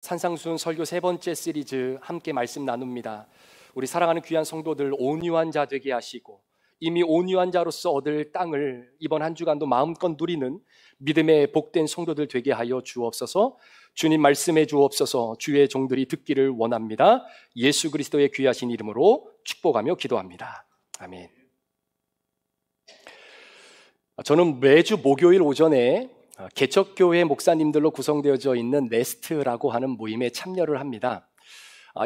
산상순 설교 세 번째 시리즈 함께 말씀 나눕니다. 우리 사랑하는 귀한 성도들 온유한 자 되게 하시고 이미 온유한 자로서 얻을 땅을 이번 한 주간도 마음껏 누리는 믿음의 복된 성도들 되게 하여 주옵소서. 주님 말씀해 주옵소서. 주의 종들이 듣기를 원합니다. 예수 그리스도의 귀하신 이름으로 축복하며 기도합니다. 아멘. 저는 매주 목요일 오전에 개척교회 목사님들로 구성되어져 있는 네스트라고 하는 모임에 참여를 합니다.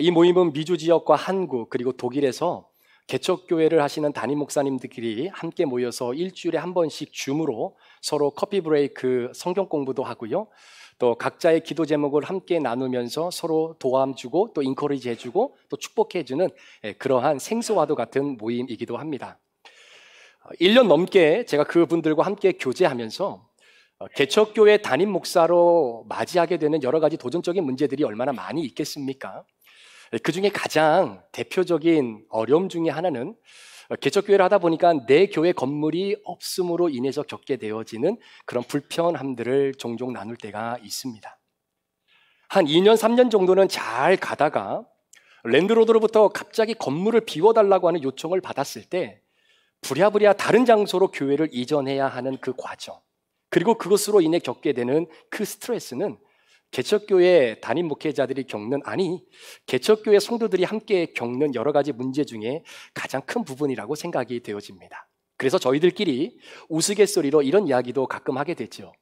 이 모임은 미주 지역과 한국 그리고 독일에서 개척교회를 하시는 담임 목사님들끼리 함께 모여서 일주일에 한 번씩 줌으로 서로 커피 브레이크 성경 공부도 하고요. 또 각자의 기도 제목을 함께 나누면서 서로 도움 주고 또 인커리지 해주고 또 축복해주는 그러한 생소와도 같은 모임이기도 합니다. 1년 넘게 제가 그분들과 함께 교제하면서 개척교회 담임 목사로 맞이하게 되는 여러 가지 도전적인 문제들이 얼마나 많이 있겠습니까? 그 중에 가장 대표적인 어려움 중에 하나는 개척교회를 하다 보니까 내 교회 건물이 없음으로 인해서 겪게 되어지는 그런 불편함들을 종종 나눌 때가 있습니다. 한 2년, 3년 정도는 잘 가다가 랜드로드로부터 갑자기 건물을 비워달라고 하는 요청을 받았을 때 부랴부랴 다른 장소로 교회를 이전해야 하는 그 과정, 그리고 그것으로 인해 겪게 되는 그 스트레스는 개척교회 담임 목회자들이 겪는, 개척교회 성도들이 함께 겪는 여러 가지 문제 중에 가장 큰 부분이라고 생각이 되어집니다. 그래서 저희들끼리 우스갯소리로 이런 이야기도 가끔 하게 되죠.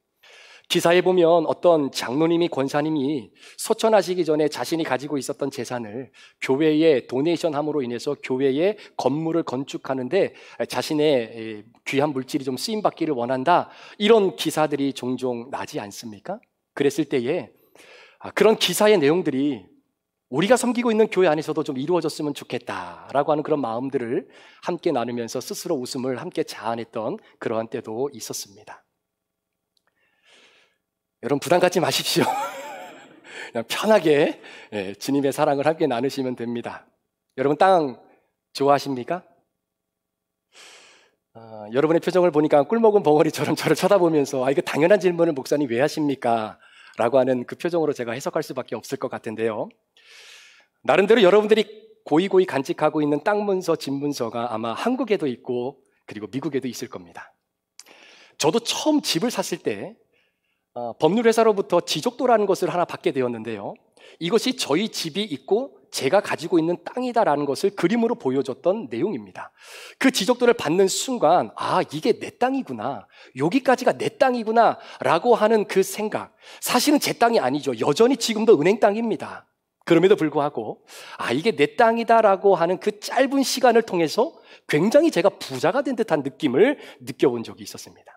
기사에 보면 어떤 장로님이 권사님이 소천하시기 전에 자신이 가지고 있었던 재산을 교회에 도네이션함으로 인해서 교회에 건물을 건축하는데 자신의 귀한 물질이 좀 쓰임받기를 원한다, 이런 기사들이 종종 나지 않습니까? 그랬을 때에 그런 기사의 내용들이 우리가 섬기고 있는 교회 안에서도 좀 이루어졌으면 좋겠다라고 하는 그런 마음들을 함께 나누면서 스스로 웃음을 함께 자아냈던 그러한 때도 있었습니다. 여러분 부담 갖지 마십시오. 그냥 편하게 주님의 사랑을 함께 나누시면 됩니다. 여러분 땅 좋아하십니까? 여러분의 표정을 보니까 꿀먹은 벙어리처럼 저를 쳐다보면서 이거 당연한 질문을 목사님 왜 하십니까? 라고 하는 그 표정으로 제가 해석할 수밖에 없을 것 같은데요. 나름대로 여러분들이 고이고이 간직하고 있는 땅 문서, 집 문서가 아마 한국에도 있고 그리고 미국에도 있을 겁니다. 저도 처음 집을 샀을 때 법률회사로부터 지적도라는 것을 하나 받게 되었는데요. 이것이 저희 집이 있고 제가 가지고 있는 땅이다라는 것을 그림으로 보여줬던 내용입니다. 그 지적도를 받는 순간 이게 내 땅이구나, 여기까지가 내 땅이구나 라고 하는 그 생각, 사실은 제 땅이 아니죠. 여전히 지금도 은행 땅입니다. 그럼에도 불구하고 이게 내 땅이다라고 하는 그 짧은 시간을 통해서 굉장히 제가 부자가 된 듯한 느낌을 느껴본 적이 있었습니다.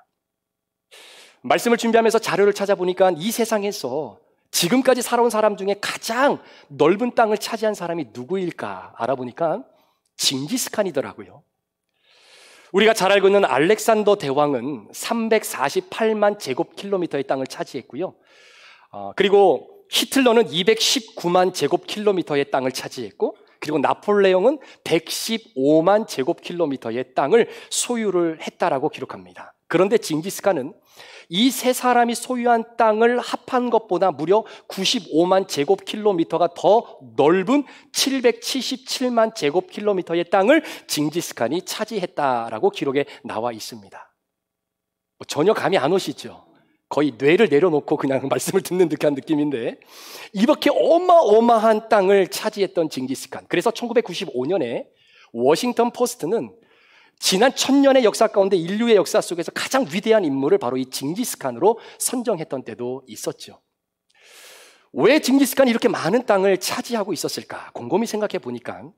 말씀을 준비하면서 자료를 찾아보니까 이 세상에서 지금까지 살아온 사람 중에 가장 넓은 땅을 차지한 사람이 누구일까 알아보니까 징기스칸이더라고요. 우리가 잘 알고 있는 알렉산더 대왕은 348만 제곱킬로미터의 땅을 차지했고요. 그리고 히틀러는 219만 제곱킬로미터의 땅을 차지했고, 그리고 나폴레옹은 115만 제곱킬로미터의 땅을 소유를 했다라고 기록합니다. 그런데 징기스칸은 이 세 사람이 소유한 땅을 합한 것보다 무려 95만 제곱킬로미터가 더 넓은 777만 제곱킬로미터의 땅을 징기스칸이 차지했다라고 기록에 나와 있습니다. 전혀 감이 안 오시죠? 거의 뇌를 내려놓고 그냥 말씀을 듣는 듯한 느낌인데, 이렇게 어마어마한 땅을 차지했던 징기스칸. 그래서 1995년에 워싱턴 포스트는 지난 1000년의 역사 가운데 인류의 역사 속에서 가장 위대한 인물을 바로 이 징기스칸으로 선정했던 때도 있었죠. 왜 징기스칸이 이렇게 많은 땅을 차지하고 있었을까? 곰곰이 생각해 보니까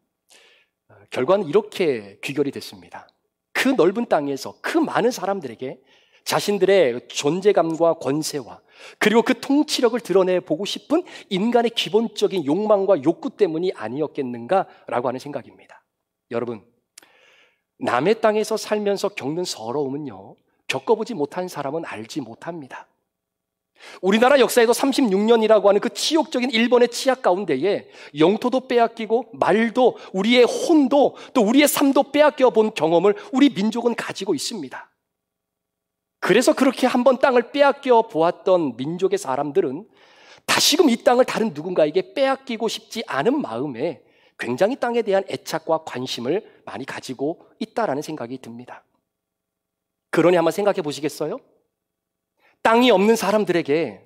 결과는 이렇게 귀결이 됐습니다. 그 넓은 땅에서 그 많은 사람들에게 자신들의 존재감과 권세와 그리고 그 통치력을 드러내보고 싶은 인간의 기본적인 욕망과 욕구 때문이 아니었겠는가라고 하는 생각입니다. 여러분, 남의 땅에서 살면서 겪는 서러움은요, 겪어보지 못한 사람은 알지 못합니다. 우리나라 역사에도 36년이라고 하는 그 치욕적인 일본의 치약 가운데에 영토도 빼앗기고 말도, 우리의 혼도, 또 우리의 삶도 빼앗겨 본 경험을 우리 민족은 가지고 있습니다. 그래서 그렇게 한번 땅을 빼앗겨 보았던 민족의 사람들은 다시금 이 땅을 다른 누군가에게 빼앗기고 싶지 않은 마음에 굉장히 땅에 대한 애착과 관심을 많이 가지고 있다라는 생각이 듭니다. 그러니 한번 생각해 보시겠어요? 땅이 없는 사람들에게,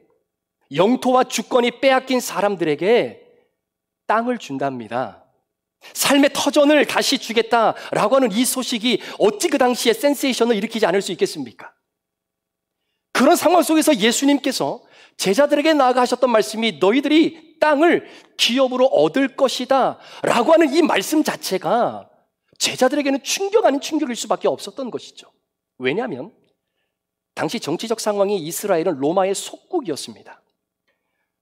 영토와 주권이 빼앗긴 사람들에게 땅을 준답니다. 삶의 터전을 다시 주겠다라고 하는 이 소식이 어찌 그 당시에 센세이션을 일으키지 않을 수 있겠습니까? 그런 상황 속에서 예수님께서 제자들에게 나아가 하셨던 말씀이 너희들이 땅을 기업으로 얻을 것이다 라고 하는 이 말씀 자체가 제자들에게는 충격 아닌 충격일 수밖에 없었던 것이죠. 왜냐하면 당시 정치적 상황이 이스라엘은 로마의 속국이었습니다.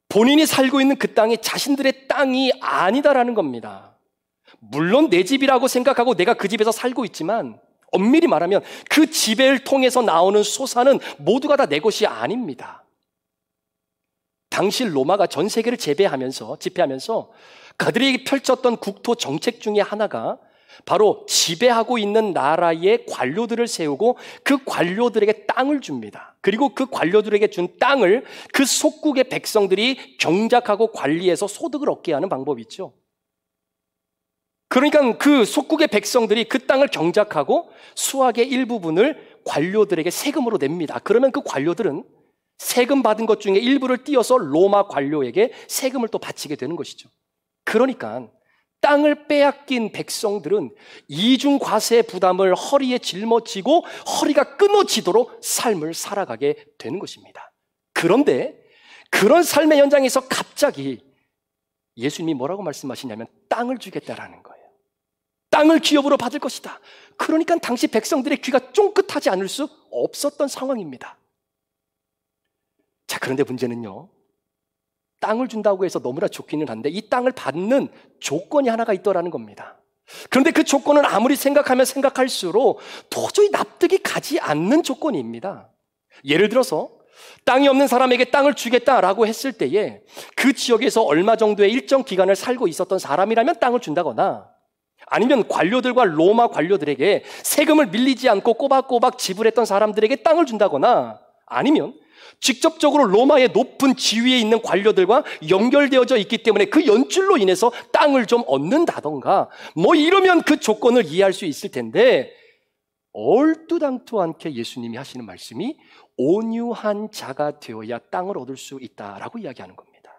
본인이 살고 있는 그 땅이 자신들의 땅이 아니다라는 겁니다. 물론 내 집이라고 생각하고 내가 그 집에서 살고 있지만 엄밀히 말하면 그 지배를 통해서 나오는 소산은 모두가 다 내 것이 아닙니다. 당시 로마가 전 세계를 지배하면서 그들이 펼쳤던 국토 정책 중에 하나가 바로 지배하고 있는 나라의 관료들을 세우고 그 관료들에게 땅을 줍니다. 그리고 그 관료들에게 준 땅을 그 속국의 백성들이 경작하고 관리해서 소득을 얻게 하는 방법이 있죠. 그러니까 그 속국의 백성들이 그 땅을 경작하고 수확의 일부분을 관료들에게 세금으로 냅니다. 그러면 그 관료들은 세금 받은 것 중에 일부를 띄어서 로마 관료에게 세금을 또 바치게 되는 것이죠. 그러니까 땅을 빼앗긴 백성들은 이중 과세 부담을 허리에 짊어지고 허리가 끊어지도록 삶을 살아가게 되는 것입니다. 그런데 그런 삶의 현장에서 갑자기 예수님이 뭐라고 말씀하시냐면 땅을 주겠다라는 거예요. 땅을 기업으로 받을 것이다. 그러니까 당시 백성들의 귀가 쫑긋하지 않을 수 없었던 상황입니다. 자, 그런데 문제는요, 땅을 준다고 해서 너무나 좋기는 한데 이 땅을 받는 조건이 하나가 있더라는 겁니다. 그런데 그 조건은 아무리 생각하면 생각할수록 도저히 납득이 가지 않는 조건입니다. 예를 들어서 땅이 없는 사람에게 땅을 주겠다라고 했을 때에 그 지역에서 얼마 정도의 일정 기간을 살고 있었던 사람이라면 땅을 준다거나, 아니면 관료들과 로마 관료들에게 세금을 밀리지 않고 꼬박꼬박 지불했던 사람들에게 땅을 준다거나, 아니면 직접적으로 로마의 높은 지위에 있는 관료들과 연결되어져 있기 때문에 그 연줄로 인해서 땅을 좀 얻는다던가 뭐 이러면 그 조건을 이해할 수 있을 텐데, 얼뚜당토 않게 예수님이 하시는 말씀이 온유한 자가 되어야 땅을 얻을 수 있다라고 이야기하는 겁니다.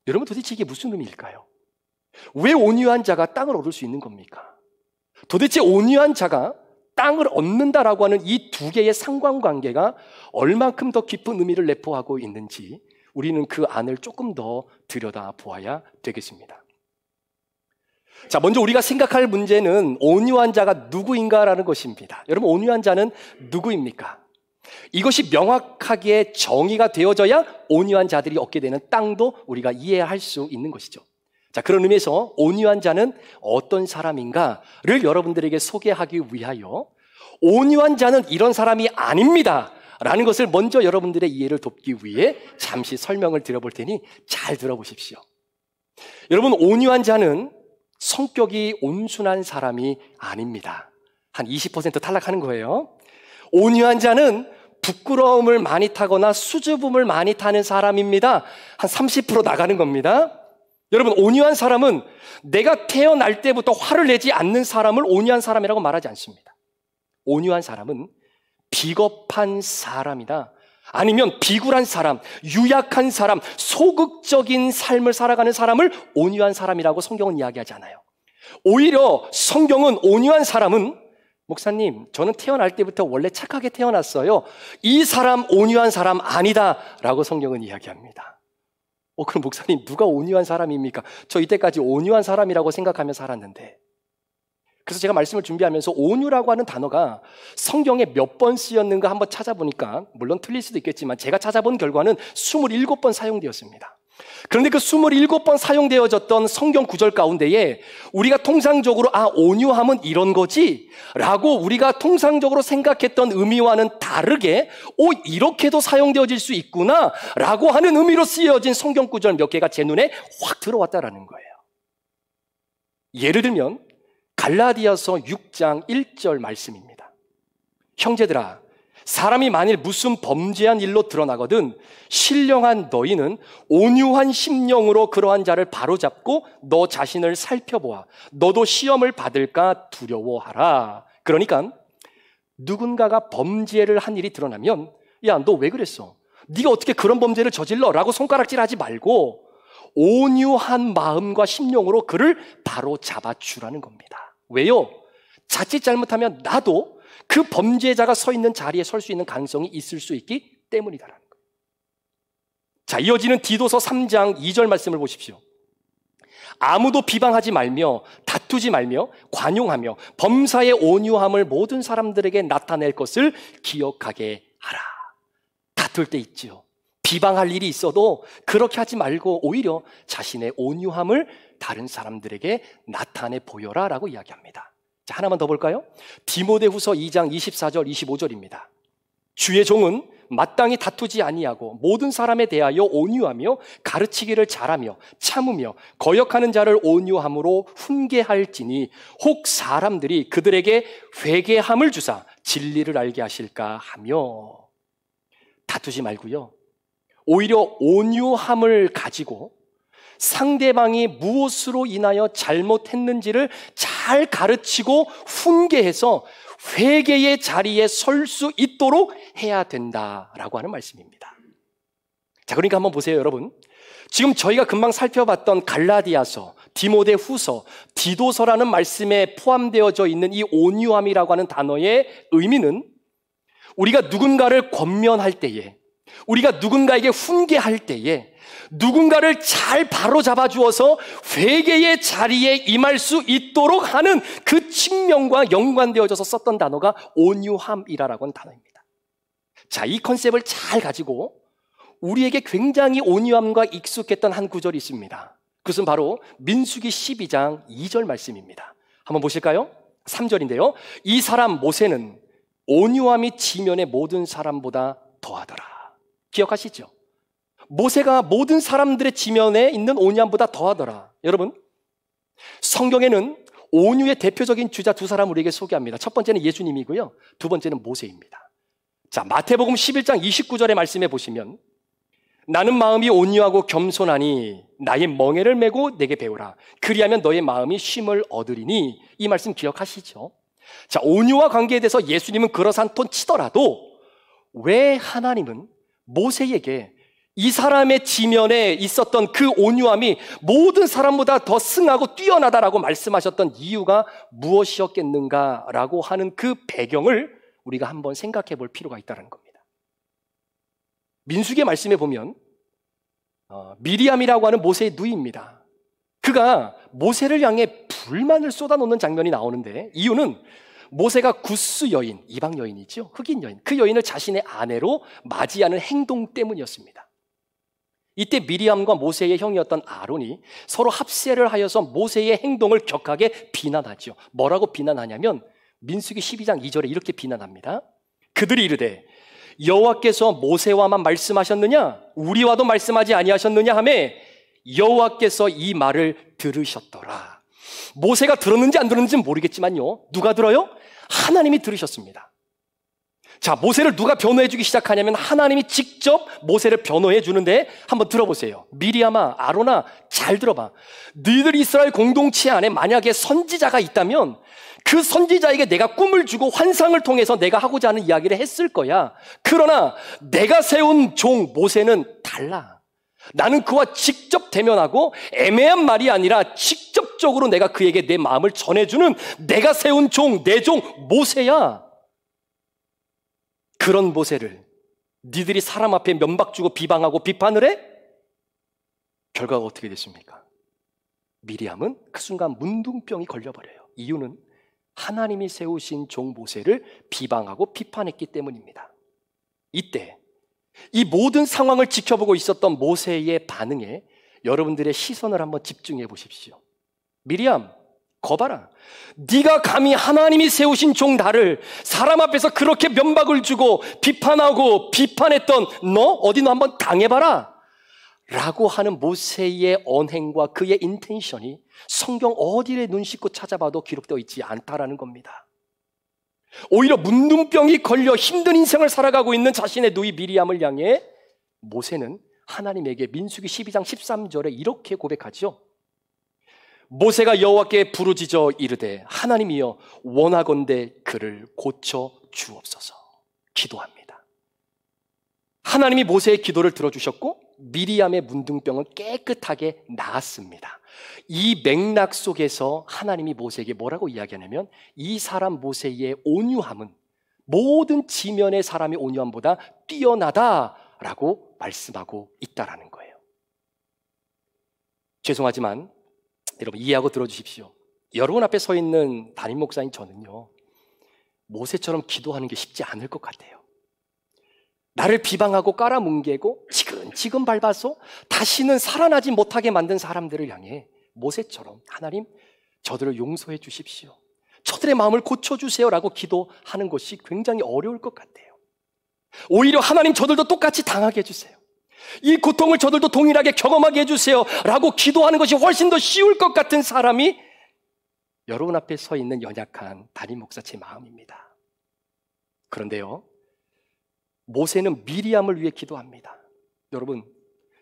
여러분, 도대체 이게 무슨 의미일까요? 왜 온유한 자가 땅을 얻을 수 있는 겁니까? 도대체 온유한 자가 땅을 얻는다라고 하는 이 두 개의 상관관계가 얼만큼 더 깊은 의미를 내포하고 있는지 우리는 그 안을 조금 더 들여다보아야 되겠습니다. 자, 먼저 우리가 생각할 문제는 온유한 자가 누구인가라는 것입니다. 여러분, 온유한 자는 누구입니까? 이것이 명확하게 정의가 되어져야 온유한 자들이 얻게 되는 땅도 우리가 이해할 수 있는 것이죠. 자, 그런 의미에서 온유한 자는 어떤 사람인가를 여러분들에게 소개하기 위하여 온유한 자는 이런 사람이 아닙니다 라는 것을 먼저 여러분들의 이해를 돕기 위해 잠시 설명을 드려볼 테니 잘 들어보십시오. 여러분, 온유한 자는 성격이 온순한 사람이 아닙니다. 한 20% 탈락하는 거예요. 온유한 자는 부끄러움을 많이 타거나 수줍음을 많이 타는 사람입니다. 한 30% 나가는 겁니다. 여러분, 온유한 사람은 내가 태어날 때부터 화를 내지 않는 사람을 온유한 사람이라고 말하지 않습니다. 온유한 사람은 비겁한 사람이다, 아니면 비굴한 사람, 유약한 사람, 소극적인 삶을 살아가는 사람을 온유한 사람이라고 성경은 이야기하지 않아요. 오히려 성경은 온유한 사람은, 목사님, 저는 태어날 때부터 원래 착하게 태어났어요, 이 사람 온유한 사람 아니다 라고 성경은 이야기합니다. 그럼 목사님, 누가 온유한 사람입니까? 저 이때까지 온유한 사람이라고 생각하며 살았는데. 그래서 제가 말씀을 준비하면서 온유라고 하는 단어가 성경에 몇 번 쓰였는가 한번 찾아보니까, 물론 틀릴 수도 있겠지만 제가 찾아본 결과는 27번 사용되었습니다. 그런데 그 27번 사용되어졌던 성경 구절 가운데에 우리가 통상적으로 온유함은 이런 거지 라고 우리가 통상적으로 생각했던 의미와는 다르게 이렇게도 사용되어질 수 있구나 라고 하는 의미로 쓰여진 성경 구절 몇 개가 제 눈에 확 들어왔다라는 거예요. 예를 들면 갈라디아서 6장 1절 말씀입니다. 형제들아, 사람이 만일 무슨 범죄한 일로 드러나거든 신령한 너희는 온유한 심령으로 그러한 자를 바로잡고 너 자신을 살펴보아 너도 시험을 받을까 두려워하라. 그러니까 누군가가 범죄를 한 일이 드러나면 야, 너 왜 그랬어? 네가 어떻게 그런 범죄를 저질러? 라고 손가락질하지 말고 온유한 마음과 심령으로 그를 바로잡아 주라는 겁니다. 왜요? 자칫 잘못하면 나도 그 범죄자가 서 있는 자리에 설 수 있는 가능성이 있을 수 있기 때문이다라는 거예요. 자, 이어지는 디도서 3장 2절 말씀을 보십시오. 아무도 비방하지 말며 다투지 말며 관용하며 범사의 온유함을 모든 사람들에게 나타낼 것을 기억하게 하라. 다툴 때 있지요. 비방할 일이 있어도 그렇게 하지 말고 오히려 자신의 온유함을 다른 사람들에게 나타내 보여라 라고 이야기합니다. 자, 하나만 더 볼까요? 디모데후서 2장 24절 25절입니다. 주의 종은 마땅히 다투지 아니하고 모든 사람에 대하여 온유하며 가르치기를 잘하며 참으며 거역하는 자를 온유함으로 훈계할지니 혹 사람들이 그들에게 회개함을 주사 진리를 알게 하실까 하며. 다투지 말고요, 오히려 온유함을 가지고 상대방이 무엇으로 인하여 잘못했는지를 잘 가르치고 훈계해서 회개의 자리에 설 수 있도록 해야 된다라고 하는 말씀입니다. 자, 그러니까 한번 보세요, 여러분. 지금 저희가 금방 살펴봤던 갈라디아서, 디모데후서, 디도서라는 말씀에 포함되어져 있는 이 온유함이라고 하는 단어의 의미는 우리가 누군가를 권면할 때에, 우리가 누군가에게 훈계할 때에 누군가를 잘 바로잡아 주어서 회개의 자리에 임할 수 있도록 하는 그 측면과 연관되어져서 썼던 단어가 온유함이라고 하는 단어입니다. 자, 이 컨셉을 잘 가지고 우리에게 굉장히 온유함과 익숙했던 한 구절이 있습니다. 그것은 바로 민수기 12장 2절 말씀입니다. 한번 보실까요? 3절인데요. 이 사람 모세는 온유함이 지면의 모든 사람보다 더하더라. 기억하시죠? 모세가 모든 사람들의 지면에 있는 온유함보다 더하더라. 여러분, 성경에는 온유의 대표적인 주자 두 사람을 우리에게 소개합니다. 첫 번째는 예수님이고요, 두 번째는 모세입니다. 자, 마태복음 11장 29절의 말씀에 보시면 나는 마음이 온유하고 겸손하니 나의 멍에를 메고 내게 배우라. 그리하면 너의 마음이 쉼을 얻으리니. 이 말씀 기억하시죠? 자, 온유와 관계에 대해서 예수님은 그러한 톤 치더라도 왜 하나님은 모세에게 이 사람의 지면에 있었던 그 온유함이 모든 사람보다 더 승하고 뛰어나다라고 말씀하셨던 이유가 무엇이었겠는가라고 하는 그 배경을 우리가 한번 생각해 볼 필요가 있다는 겁니다. 민수기의 말씀에 보면 미리암이라고 하는 모세의 누이입니다. 그가 모세를 향해 불만을 쏟아놓는 장면이 나오는데, 이유는 모세가 구스 여인, 이방 여인이죠, 흑인 여인, 그 여인을 자신의 아내로 맞이하는 행동 때문이었습니다. 이때 미리암과 모세의 형이었던 아론이 서로 합세를 하여서 모세의 행동을 격하게 비난하죠. 뭐라고 비난하냐면 민수기 12장 2절에 이렇게 비난합니다. 그들이 이르되 여호와께서 모세와만 말씀하셨느냐 우리와도 말씀하지 아니하셨느냐 하매 여호와께서 이 말을 들으셨더라. 모세가 들었는지 안 들었는지는 모르겠지만요, 누가 들어요? 하나님이 들으셨습니다. 자, 모세를 누가 변호해 주기 시작하냐면 하나님이 직접 모세를 변호해 주는데, 한번 들어보세요. 미리암아, 아론아, 잘 들어봐. 너희들 이스라엘 공동체 안에 만약에 선지자가 있다면 그 선지자에게 내가 꿈을 주고 환상을 통해서 내가 하고자 하는 이야기를 했을 거야. 그러나 내가 세운 종 모세는 달라. 나는 그와 직접 대면하고 애매한 말이 아니라 직접적으로 내가 그에게 내 마음을 전해주는 내가 세운 종, 내 종 모세야. 그런 모세를 니들이 사람 앞에 면박 주고 비방하고 비판을 해? 결과가 어떻게 됐습니까? 미리암은 그 순간 문둥병이 걸려버려요. 이유는 하나님이 세우신 종 모세를 비방하고 비판했기 때문입니다. 이때 이 모든 상황을 지켜보고 있었던 모세의 반응에 여러분들의 시선을 한번 집중해 보십시오. 미리암, 거봐라. 네가 감히 하나님이 세우신 종 나를 사람 앞에서 그렇게 면박을 주고 비판하고 비판했던 너 어디 너 한번 당해봐라 라고 하는 모세의 언행과 그의 인텐션이 성경 어디에 눈 씻고 찾아봐도 기록되어 있지 않다라는 겁니다. 오히려 문둥병이 걸려 힘든 인생을 살아가고 있는 자신의 누이 미리암을 향해 모세는 하나님에게 민수기 12장 13절에 이렇게 고백하죠. 모세가 여호와께 부르짖어 이르되 하나님이여 원하건대 그를 고쳐 주옵소서. 기도합니다. 하나님이 모세의 기도를 들어주셨고 미리암의 문둥병은 깨끗하게 나았습니다. 이 맥락 속에서 하나님이 모세에게 뭐라고 이야기하냐면 이 사람 모세의 온유함은 모든 지면의 사람의 온유함보다 뛰어나다라고 말씀하고 있다라는 거예요. 죄송하지만 여러분 이해하고 들어주십시오. 여러분 앞에 서 있는 담임 목사인 저는요, 모세처럼 기도하는 게 쉽지 않을 것 같아요. 나를 비방하고 깔아뭉개고 지금 밟아서 다시는 살아나지 못하게 만든 사람들을 향해 모세처럼 하나님 저들을 용서해 주십시오, 저들의 마음을 고쳐주세요 라고 기도하는 것이 굉장히 어려울 것 같아요. 오히려 하나님 저들도 똑같이 당하게 해주세요, 이 고통을 저들도 동일하게 경험하게 해주세요 라고 기도하는 것이 훨씬 더 쉬울 것 같은 사람이 여러분 앞에 서 있는 연약한 담임 목사 제 마음입니다. 그런데요, 모세는 미리암을 위해 기도합니다. 여러분,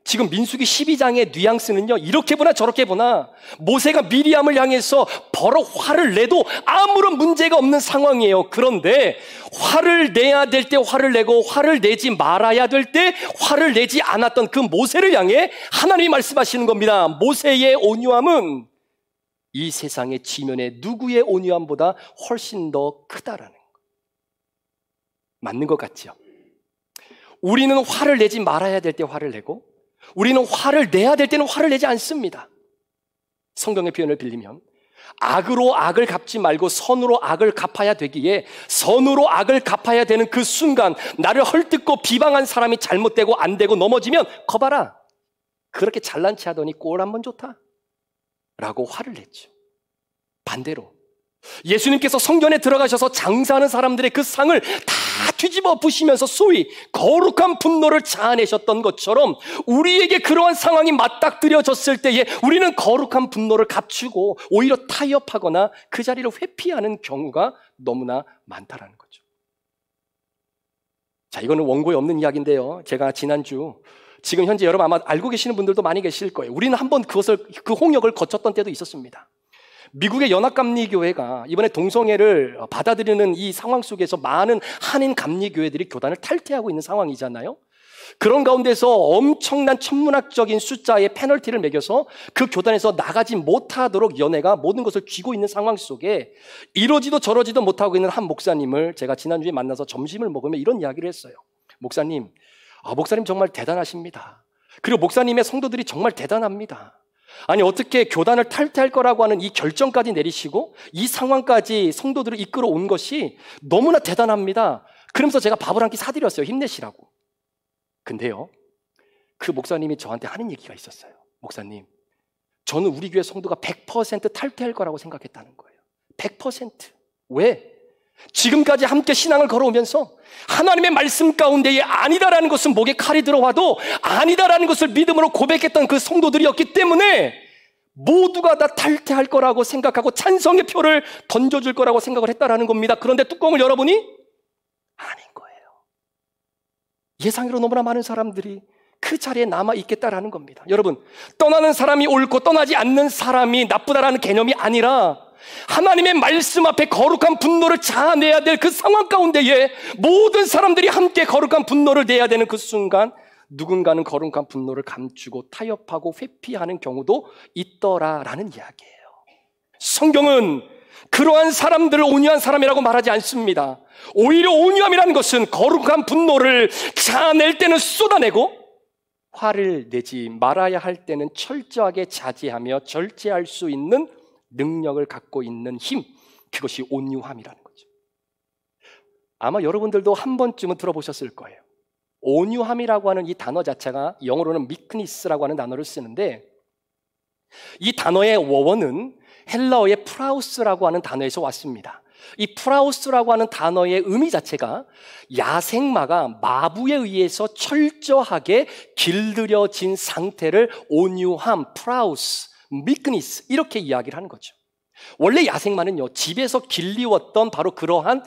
지금 민수기 12장의 뉘앙스는요, 이렇게 보나 저렇게 보나 모세가 미리암을 향해서 버럭 화를 내도 아무런 문제가 없는 상황이에요. 그런데 화를 내야 될 때 화를 내고 화를 내지 말아야 될 때 화를 내지 않았던 그 모세를 향해 하나님이 말씀하시는 겁니다. 모세의 온유함은 이 세상의 지면의 누구의 온유함보다 훨씬 더 크다라는 거. 맞는 것 같죠? 우리는 화를 내지 말아야 될 때 화를 내고 우리는 화를 내야 될 때는 화를 내지 않습니다. 성경의 표현을 빌리면 악으로 악을 갚지 말고 선으로 악을 갚아야 되기에 선으로 악을 갚아야 되는 그 순간 나를 헐뜯고 비방한 사람이 잘못되고 안 되고 넘어지면 거봐라, 그렇게 잘난 체 하더니 꼴 한번 좋다 라고 화를 냈죠. 반대로 예수님께서 성전에 들어가셔서 장사하는 사람들의 그 상을 다 뒤집어 부시면서 소위 거룩한 분노를 자아내셨던 것처럼 우리에게 그러한 상황이 맞닥뜨려졌을 때에 우리는 거룩한 분노를 감추고 오히려 타협하거나 그 자리를 회피하는 경우가 너무나 많다라는 거죠. 자, 이거는 원고에 없는 이야기인데요, 제가 지난주 지금 현재 여러분 아마 알고 계시는 분들도 많이 계실 거예요. 우리는 한번 그 홍역을 거쳤던 때도 있었습니다. 미국의 연합감리교회가 이번에 동성애를 받아들이는 이 상황 속에서 많은 한인 감리교회들이 교단을 탈퇴하고 있는 상황이잖아요. 그런 가운데서 엄청난 천문학적인 숫자의 페널티를 매겨서 그 교단에서 나가지 못하도록 연회가 모든 것을 쥐고 있는 상황 속에 이러지도 저러지도 못하고 있는 한 목사님을 제가 지난주에 만나서 점심을 먹으며 이런 이야기를 했어요. 목사님, 목사님 정말 대단하십니다. 그리고 목사님의 성도들이 정말 대단합니다. 아니 어떻게 교단을 탈퇴할 거라고 하는 이 결정까지 내리시고 이 상황까지 성도들을 이끌어 온 것이 너무나 대단합니다. 그러면서 제가 밥을 한 끼 사드렸어요. 힘내시라고. 근데요, 그 목사님이 저한테 하는 얘기가 있었어요. 목사님, 저는 우리 교회 성도가 100% 탈퇴할 거라고 생각했다는 거예요. 100%. 왜? 지금까지 함께 신앙을 걸어오면서 하나님의 말씀 가운데에 아니다라는 것은 목에 칼이 들어와도 아니다라는 것을 믿음으로 고백했던 그 성도들이었기 때문에 모두가 다 탈퇴할 거라고 생각하고 찬성의 표를 던져줄 거라고 생각을 했다라는 겁니다. 그런데 뚜껑을 열어보니 아닌 거예요. 예상외로 너무나 많은 사람들이 그 자리에 남아있겠다라는 겁니다. 여러분, 떠나는 사람이 옳고 떠나지 않는 사람이 나쁘다라는 개념이 아니라 하나님의 말씀 앞에 거룩한 분노를 자아내야 될 그 상황 가운데에 모든 사람들이 함께 거룩한 분노를 내야 되는 그 순간 누군가는 거룩한 분노를 감추고 타협하고 회피하는 경우도 있더라라는 이야기예요. 성경은 그러한 사람들을 온유한 사람이라고 말하지 않습니다. 오히려 온유함이라는 것은 거룩한 분노를 자아낼 때는 쏟아내고 화를 내지 말아야 할 때는 철저하게 자제하며 절제할 수 있는 능력을 갖고 있는 힘, 그것이 온유함이라는 거죠. 아마 여러분들도 한 번쯤은 들어보셨을 거예요. 온유함이라고 하는 이 단어 자체가 영어로는 meekness라고 하는 단어를 쓰는데 이 단어의 원어는 헬라어의 프라우스라고 하는 단어에서 왔습니다. 이 프라우스라고 하는 단어의 의미 자체가 야생마가 마부에 의해서 철저하게 길들여진 상태를 온유함, 프라우스, meekness 이렇게 이야기를 하는 거죠. 원래 야생마는요, 집에서 길리웠던 바로 그러한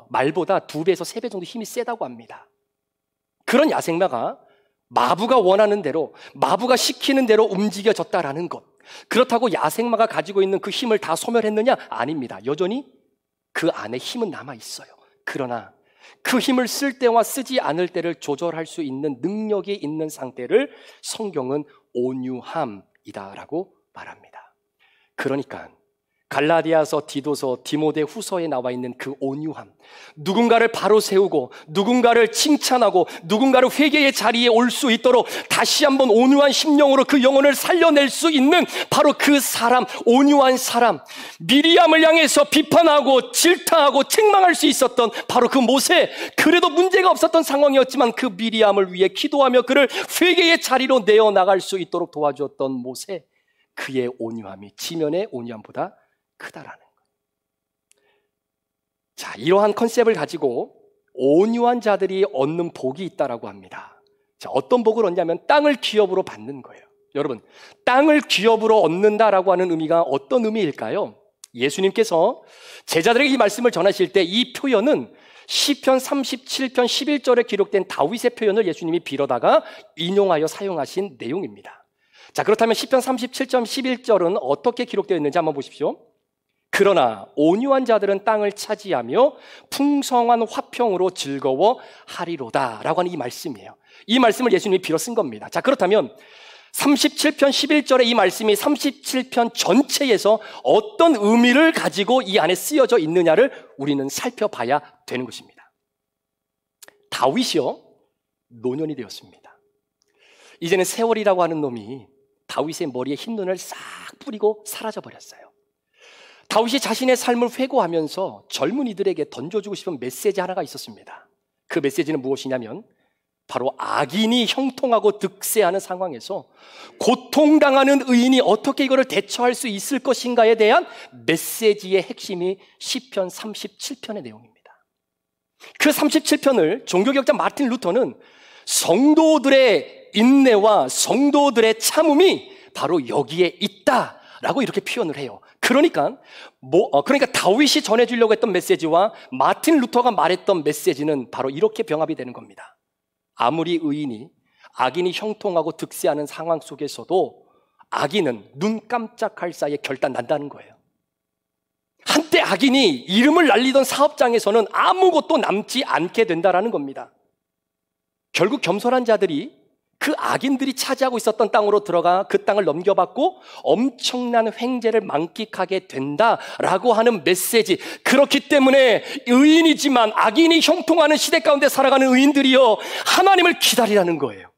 말보다 2배에서 3배 정도 힘이 세다고 합니다. 그런 야생마가 마부가 원하는 대로, 마부가 시키는 대로 움직여졌다라는 것. 그렇다고 야생마가 가지고 있는 그 힘을 다 소멸했느냐? 아닙니다. 여전히 그 안에 힘은 남아 있어요. 그러나 그 힘을 쓸 때와 쓰지 않을 때를 조절할 수 있는 능력이 있는 상태를 성경은 온유함이다라고 말합니다. 그러니까 갈라디아서, 디도서, 디모데 후서에 나와 있는 그 온유함, 누군가를 바로 세우고 누군가를 칭찬하고 누군가를 회개의 자리에 올 수 있도록 다시 한번 온유한 심령으로 그 영혼을 살려낼 수 있는 바로 그 사람, 온유한 사람, 미리암을 향해서 비판하고 질타하고 책망할 수 있었던 바로 그 모세, 그래도 문제가 없었던 상황이었지만 그 미리암을 위해 기도하며 그를 회개의 자리로 내어나갈 수 있도록 도와주었던 모세, 그의 온유함이 지면의 온유함보다 크다라는 거예요. 자, 이러한 컨셉을 가지고 온유한 자들이 얻는 복이 있다라고 합니다. 자, 어떤 복을 얻냐면 땅을 기업으로 받는 거예요. 여러분, 땅을 기업으로 얻는다라고 하는 의미가 어떤 의미일까요? 예수님께서 제자들에게 이 말씀을 전하실 때 이 표현은 시편 37편 11절에 기록된 다윗의 표현을 예수님이 빌어다가 인용하여 사용하신 내용입니다. 자, 그렇다면 시편 37편 11절은 어떻게 기록되어 있는지 한번 보십시오. 그러나 온유한 자들은 땅을 차지하며 풍성한 화평으로 즐거워하리로다 라고 하는 이 말씀이에요. 이 말씀을 예수님이 빌어 쓴 겁니다. 자, 그렇다면 37편 11절의 이 말씀이 37편 전체에서 어떤 의미를 가지고 이 안에 쓰여져 있느냐를 우리는 살펴봐야 되는 것입니다. 다윗이요, 노년이 되었습니다. 이제는 세월이라고 하는 놈이 다윗의 머리에 흰 눈을 싹 뿌리고 사라져버렸어요. 다윗이 자신의 삶을 회고하면서 젊은이들에게 던져주고 싶은 메시지 하나가 있었습니다. 그 메시지는 무엇이냐면 바로 악인이 형통하고 득세하는 상황에서 고통당하는 의인이 어떻게 이거를 대처할 수 있을 것인가에 대한 메시지의 핵심이 시편 37편의 내용입니다. 그 37편을 종교개혁자 마틴 루터는 성도들의 인내와 성도들의 참음이 바로 여기에 있다라고 이렇게 표현을 해요. 그러니까 다윗이 전해주려고 했던 메시지와 마틴 루터가 말했던 메시지는 바로 이렇게 병합이 되는 겁니다. 아무리 악인이 형통하고 득세하는 상황 속에서도 악인은 눈 깜짝할 사이에 결단난다는 거예요. 한때 악인이 이름을 날리던 사업장에서는 아무것도 남지 않게 된다는 겁니다. 결국 겸손한 자들이 그 악인들이 차지하고 있었던 땅으로 들어가 그 땅을 넘겨받고 엄청난 횡재를 만끽하게 된다라고 하는 메시지. 그렇기 때문에 의인이지만 악인이 형통하는 시대 가운데 살아가는 의인들이요, 하나님을 기다리라는 거예요.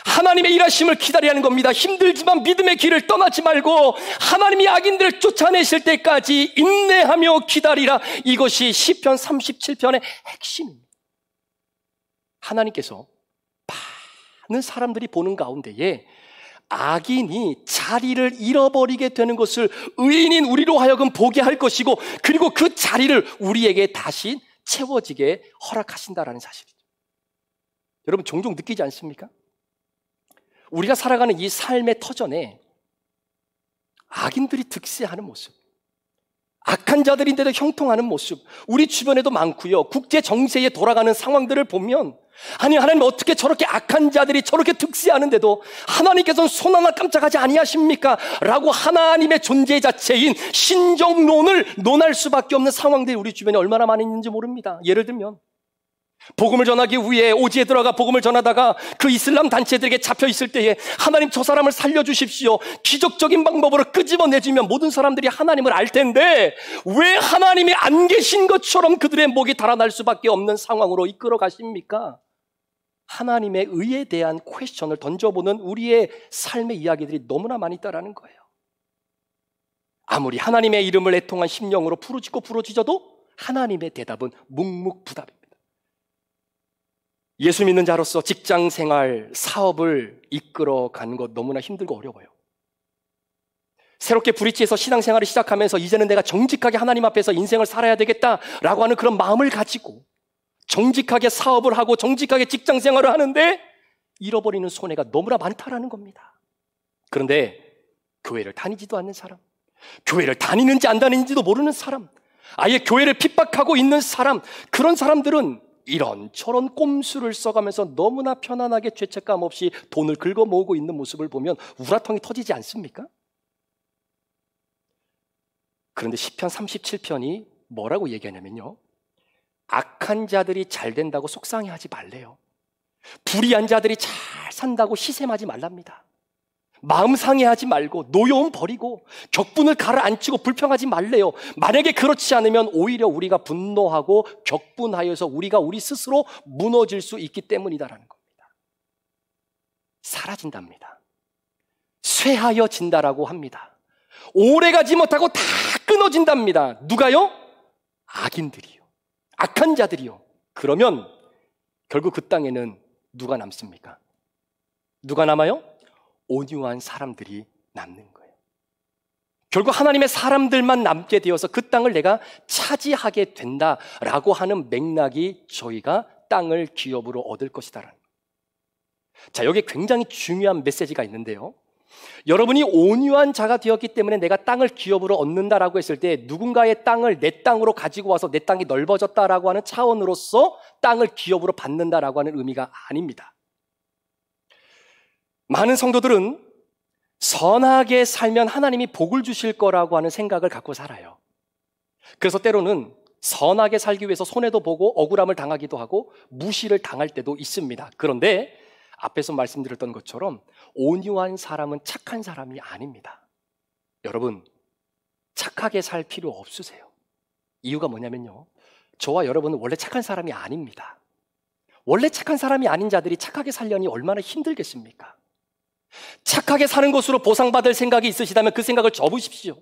하나님의 일하심을 기다리라는 겁니다. 힘들지만 믿음의 길을 떠나지 말고 하나님이 악인들을 쫓아내실 때까지 인내하며 기다리라. 이것이 시편 37편의 핵심입니다. 하나님께서 많은 사람들이 보는 가운데에 악인이 자리를 잃어버리게 되는 것을 의인인 우리로 하여금 보게 할 것이고, 그리고 그 자리를 우리에게 다시 채워지게 허락하신다라는 사실이죠. 여러분, 종종 느끼지 않습니까? 우리가 살아가는 이 삶의 터전에 악인들이 득세하는 모습, 악한 자들인데도 형통하는 모습, 우리 주변에도 많고요. 국제 정세에 돌아가는 상황들을 보면, 아니, 하나님 어떻게 저렇게 악한 자들이 저렇게 득세하는데도 하나님께서는 손 하나 깜짝하지 아니하십니까? 라고 하나님의 존재 자체인 신정론을 논할 수밖에 없는 상황들이 우리 주변에 얼마나 많이 있는지 모릅니다. 예를 들면 복음을 전하기 위해 오지에 들어가 복음을 전하다가 그 이슬람 단체들에게 잡혀 있을 때에 하나님 저 사람을 살려주십시오, 기적적인 방법으로 끄집어내주면 모든 사람들이 하나님을 알 텐데 왜 하나님이 안 계신 것처럼 그들의 목이 달아날 수밖에 없는 상황으로 이끌어 가십니까? 하나님의 의에 대한 퀘스천을 던져보는 우리의 삶의 이야기들이 너무나 많이 있다라는 거예요. 아무리 하나님의 이름을 애통한 심령으로 부르짖고 부르짖어도 하나님의 대답은 묵묵부답입니다. 예수 믿는 자로서 직장 생활, 사업을 이끌어가는 것 너무나 힘들고 어려워요. 새롭게 브릿지에서 신앙생활을 시작하면서 이제는 내가 정직하게 하나님 앞에서 인생을 살아야 되겠다라고 하는 그런 마음을 가지고 정직하게 사업을 하고 정직하게 직장 생활을 하는데 잃어버리는 손해가 너무나 많다라는 겁니다. 그런데 교회를 다니지도 않는 사람, 교회를 다니는지 안 다니는지도 모르는 사람, 아예 교회를 핍박하고 있는 사람, 그런 사람들은 이런저런 꼼수를 써가면서 너무나 편안하게 죄책감 없이 돈을 긁어 모으고 있는 모습을 보면 우라통이 터지지 않습니까? 그런데 시편 37편이 뭐라고 얘기하냐면요, 악한 자들이 잘 된다고 속상해하지 말래요. 불의한 자들이 잘 산다고 시샘하지 말랍니다. 마음 상해하지 말고 노여움 버리고 격분을 가라앉히고 불평하지 말래요. 만약에 그렇지 않으면 오히려 우리가 분노하고 격분하여서 우리가 우리 스스로 무너질 수 있기 때문이다라는 겁니다. 사라진답니다. 쇠하여진다라고 합니다. 오래가지 못하고 다 끊어진답니다. 누가요? 악인들이요. 악한 자들이요. 그러면 결국 그 땅에는 누가 남습니까? 누가 남아요? 온유한 사람들이 남는 거예요. 결국 하나님의 사람들만 남게 되어서 그 땅을 내가 차지하게 된다라고 하는 맥락이 저희가 땅을 기업으로 얻을 것이다라는 거예요. 자, 여기에 굉장히 중요한 메시지가 있는데요, 여러분이 온유한 자가 되었기 때문에 내가 땅을 기업으로 얻는다라고 했을 때 누군가의 땅을 내 땅으로 가지고 와서 내 땅이 넓어졌다라고 하는 차원으로서 땅을 기업으로 받는다라고 하는 의미가 아닙니다. 많은 성도들은 선하게 살면 하나님이 복을 주실 거라고 하는 생각을 갖고 살아요. 그래서 때로는 선하게 살기 위해서 손해도 보고 억울함을 당하기도 하고 무시를 당할 때도 있습니다. 그런데 앞에서 말씀드렸던 것처럼 온유한 사람은 착한 사람이 아닙니다. 여러분, 착하게 살 필요 없으세요. 이유가 뭐냐면요, 저와 여러분은 원래 착한 사람이 아닙니다. 원래 착한 사람이 아닌 자들이 착하게 살려니 얼마나 힘들겠습니까? 착하게 사는 것으로 보상받을 생각이 있으시다면 그 생각을 접으십시오.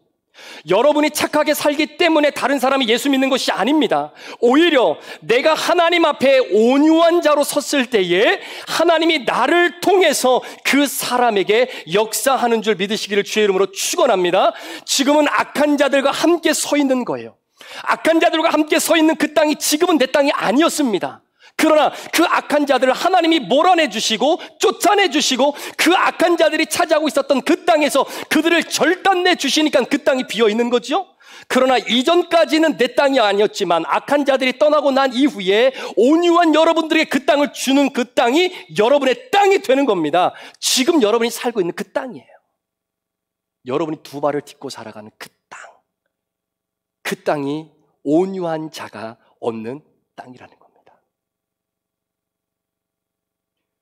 여러분이 착하게 살기 때문에 다른 사람이 예수 믿는 것이 아닙니다. 오히려 내가 하나님 앞에 온유한 자로 섰을 때에 하나님이 나를 통해서 그 사람에게 역사하는 줄 믿으시기를 주의 이름으로 축원합니다. 지금은 악한 자들과 함께 서 있는 거예요. 악한 자들과 함께 서 있는 그 땅이 지금은 내 땅이 아니었습니다. 그러나 그 악한 자들을 하나님이 몰아내 주시고 쫓아내 주시고 그 악한 자들이 차지하고 있었던 그 땅에서 그들을 절단내 주시니까 그 땅이 비어 있는 거죠. 그러나 이전까지는 내 땅이 아니었지만 악한 자들이 떠나고 난 이후에 온유한 여러분들에게 그 땅을 주는 그 땅이 여러분의 땅이 되는 겁니다. 지금 여러분이 살고 있는 그 땅이에요. 여러분이 두 발을 딛고 살아가는 그 땅, 그 땅이 온유한 자가 얻는 땅이라는 겁니다.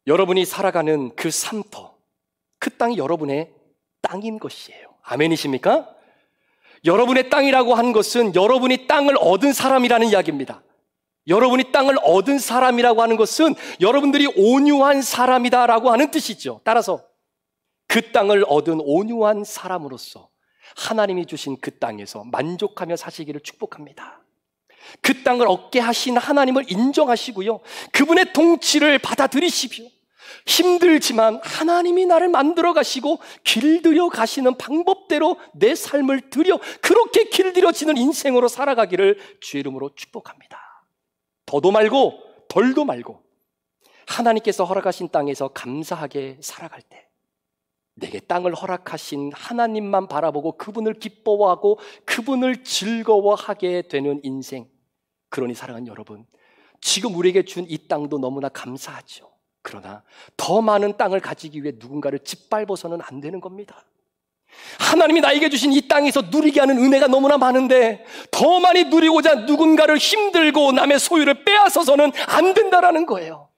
여러분이 살아가는 그 삶터, 그 땅이 여러분의 땅인 것이에요. 아멘이십니까? 여러분의 땅이라고 하는 것은 여러분이 땅을 얻은 사람이라는 이야기입니다. 여러분이 땅을 얻은 사람이라고 하는 것은 여러분들이 온유한 사람이다라고 하는 뜻이죠. 따라서 그 땅을 얻은 온유한 사람으로서 하나님이 주신 그 땅에서 만족하며 사시기를 축복합니다. 그 땅을 얻게 하신 하나님을 인정하시고요, 그분의 통치를 받아들이십시오. 힘들지만 하나님이 나를 만들어 가시고 길들여 가시는 방법대로 내 삶을 들여 그렇게 길들여지는 인생으로 살아가기를 주의 이름으로 축복합니다. 더도 말고 덜도 말고 하나님께서 허락하신 땅에서 감사하게 살아갈 때 내게 땅을 허락하신 하나님만 바라보고 그분을 기뻐하고 그분을 즐거워하게 되는 인생, 그러니 사랑하는 여러분, 지금 우리에게 준 이 땅도 너무나 감사하죠. 그러나 더 많은 땅을 가지기 위해 누군가를 짓밟아서는 안 되는 겁니다. 하나님이 나에게 주신 이 땅에서 누리게 하는 은혜가 너무나 많은데 더 많이 누리고자 누군가를 힘들고 남의 소유를 빼앗아서는 안 된다라는 거예요.